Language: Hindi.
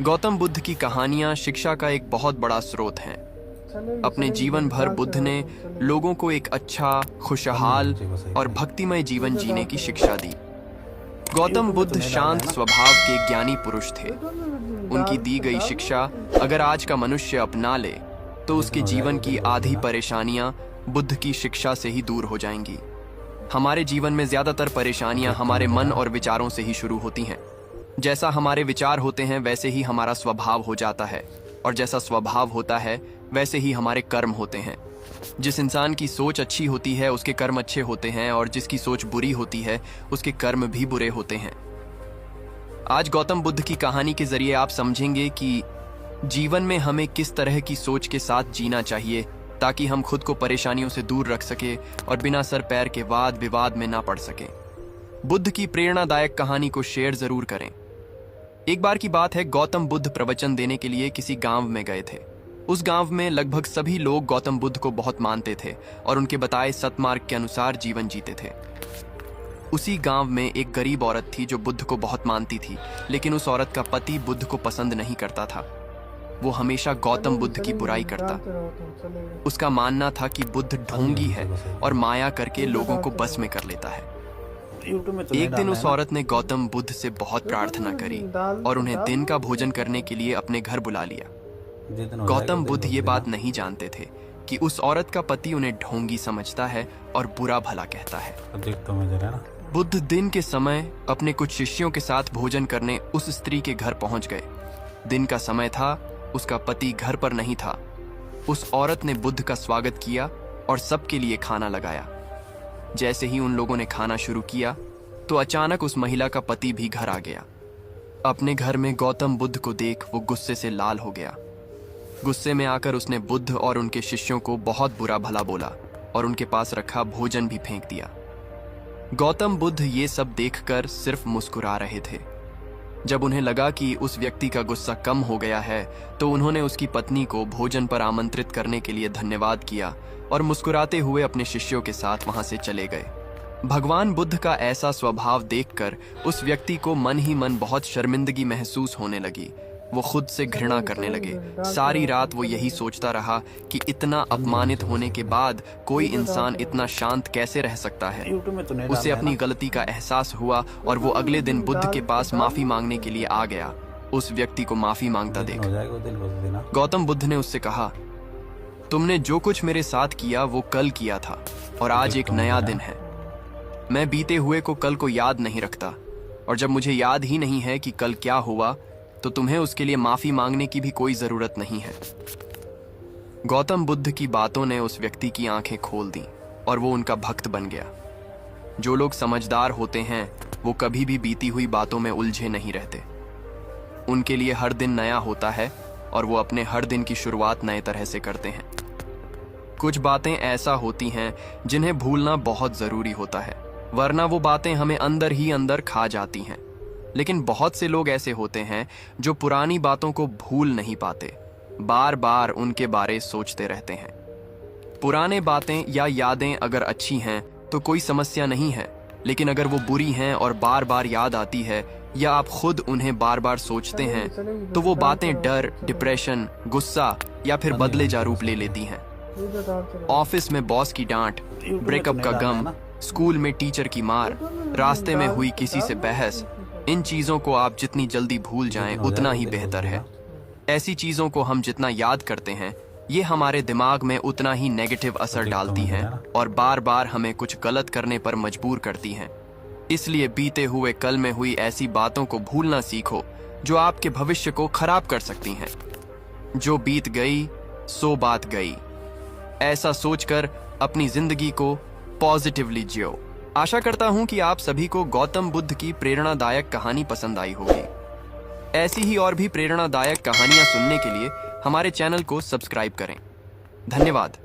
गौतम बुद्ध की कहानियां शिक्षा का एक बहुत बड़ा स्रोत हैं। अपने जीवन भर बुद्ध ने लोगों को एक अच्छा, खुशहाल और भक्तिमय जीवन जीने की शिक्षा दी। गौतम बुद्ध शांत स्वभाव के ज्ञानी पुरुष थे। उनकी दी गई शिक्षा अगर आज का मनुष्य अपना ले तो उसके जीवन की आधी परेशानियां बुद्ध की शिक्षा से ही दूर हो जाएंगी। हमारे जीवन में ज्यादातर परेशानियां हमारे मन और विचारों से ही शुरू होती हैं। जैसा हमारे विचार होते हैं वैसे ही हमारा स्वभाव हो जाता है, और जैसा स्वभाव होता है वैसे ही हमारे कर्म होते हैं। जिस इंसान की सोच अच्छी होती है उसके कर्म अच्छे होते हैं, और जिसकी सोच बुरी होती है उसके कर्म भी बुरे होते हैं। आज गौतम बुद्ध की कहानी के जरिए आप समझेंगे कि जीवन में हमें किस तरह की सोच के साथ जीना चाहिए ताकि हम खुद को परेशानियों से दूर रख सके और बिना सर पैर के वाद विवाद में ना पड़ सके। बुद्ध की प्रेरणादायक कहानी को शेयर जरूर करें। एक बार की बात है, गौतम बुद्ध प्रवचन देने के लिए किसी गांव में गए थे। उस गांव में लगभग सभी लोग गौतम बुद्ध को बहुत मानते थे और उनके बताए सतमार्ग के अनुसार जीवन जीते थे। उसी गांव में एक गरीब औरत थी जो बुद्ध को बहुत मानती थी, लेकिन उस औरत का पति बुद्ध को पसंद नहीं करता था। वो हमेशा गौतम बुद्ध की बुराई करता। उसका मानना था कि बुद्ध ढोंगी है और माया करके लोगों को बस में कर लेता है। एक दिन उस औरत ने गौतम बुद्ध से बहुत प्रार्थना करी और उन्हें दिन का भोजन करने के लिए अपने घर बुला लिया। गौतम बुद्ध ये बात नहीं जानते थे कि उस औरत का पति उन्हें ढोंगी समझता है और बुरा भला कहता है। बुद्ध दिन के समय अपने कुछ शिष्यों के साथ भोजन करने उस स्त्री के घर पहुंच गए। दिन का समय था, उसका पति घर पर नहीं था। उस औरत ने बुद्ध का स्वागत किया और सबके लिए खाना लगाया। जैसे ही उन लोगों ने खाना शुरू किया तो अचानक उस महिला का पति भी घर आ गया। अपने घर में गौतम बुद्ध को देख वो गुस्से से लाल हो गया। गुस्से में आकर उसने बुद्ध और उनके शिष्यों को बहुत बुरा भला बोला और उनके पास रखा भोजन भी फेंक दिया। गौतम बुद्ध ये सब देखकर सिर्फ मुस्कुरा रहे थे। जब उन्हें लगा कि उस व्यक्ति का गुस्सा कम हो गया है तो उन्होंने उसकी पत्नी को भोजन पर आमंत्रित करने के लिए धन्यवाद किया और मुस्कुराते हुए अपने शिष्यों के साथ वहां से चले गए। भगवान बुद्ध का ऐसा स्वभाव देखकर उस व्यक्ति को मन ही मन बहुत शर्मिंदगी महसूस होने लगी। वो खुद से घृणा करने लगे। सारी रात वो यही सोचता रहा कि इतना अपमानित होने के बाद कोई इंसान इतना शांत कैसे रह सकता है। उसे अपनी गलती का एहसास हुआ और वो अगले दिन बुद्ध के पास माफी मांगने के लिए आ गया। उस व्यक्ति को माफी मांगता देख गौतम बुद्ध ने उससे कहा, तुमने जो कुछ मेरे साथ किया वो कल किया था और आज एक नया दिन है। मैं बीते हुए को कल को याद नहीं रखता, और जब मुझे याद ही नहीं है कि कल क्या हुआ तो तुम्हें उसके लिए माफी मांगने की भी कोई जरूरत नहीं है। गौतम बुद्ध की बातों ने उस व्यक्ति की आंखें खोल दी और वो उनका भक्त बन गया। जो लोग समझदार होते हैं वो कभी भी बीती हुई बातों में उलझे नहीं रहते। उनके लिए हर दिन नया होता है और वो अपने हर दिन की शुरुआत नए तरह से करते हैं। कुछ बातें ऐसा होती हैं जिन्हें भूलना बहुत जरूरी होता है, वरना वो बातें हमें अंदर ही अंदर खा जाती हैं। लेकिन बहुत से लोग ऐसे होते हैं जो पुरानी बातों को भूल नहीं पाते, बार बार उनके बारे सोचते रहते हैं। पुराने बातें या यादें अगर अच्छी हैं तो कोई समस्या नहीं है, लेकिन अगर वो बुरी हैं और बार बार याद आती है या आप खुद उन्हें बार बार सोचते हैं तो वो बातें डर, डिप्रेशन, गुस्सा या फिर बदले जा रूप ले लेती हैं। ऑफिस में बॉस की डांट, ब्रेकअप का गम, स्कूल में टीचर की मार, रास्ते में हुई किसी से बहस, इन चीजों को आप जितनी जल्दी भूल जाएं उतना ही बेहतर है। ऐसी चीजों को हम जितना याद करते हैं ये हमारे दिमाग में उतना ही नेगेटिव असर डालती हैं और बार बार हमें कुछ गलत करने पर मजबूर करती हैं। इसलिए बीते हुए कल में हुई ऐसी बातों को भूलना सीखो जो आपके भविष्य को खराब कर सकती हैं। जो बीत गई सो बात गई, ऐसा सोचकर अपनी जिंदगी को पॉजिटिवली जियो। आशा करता हूं कि आप सभी को गौतम बुद्ध की प्रेरणादायक कहानी पसंद आई होगी। ऐसी ही और भी प्रेरणादायक कहानियां सुनने के लिए हमारे चैनल को सब्सक्राइब करें। धन्यवाद।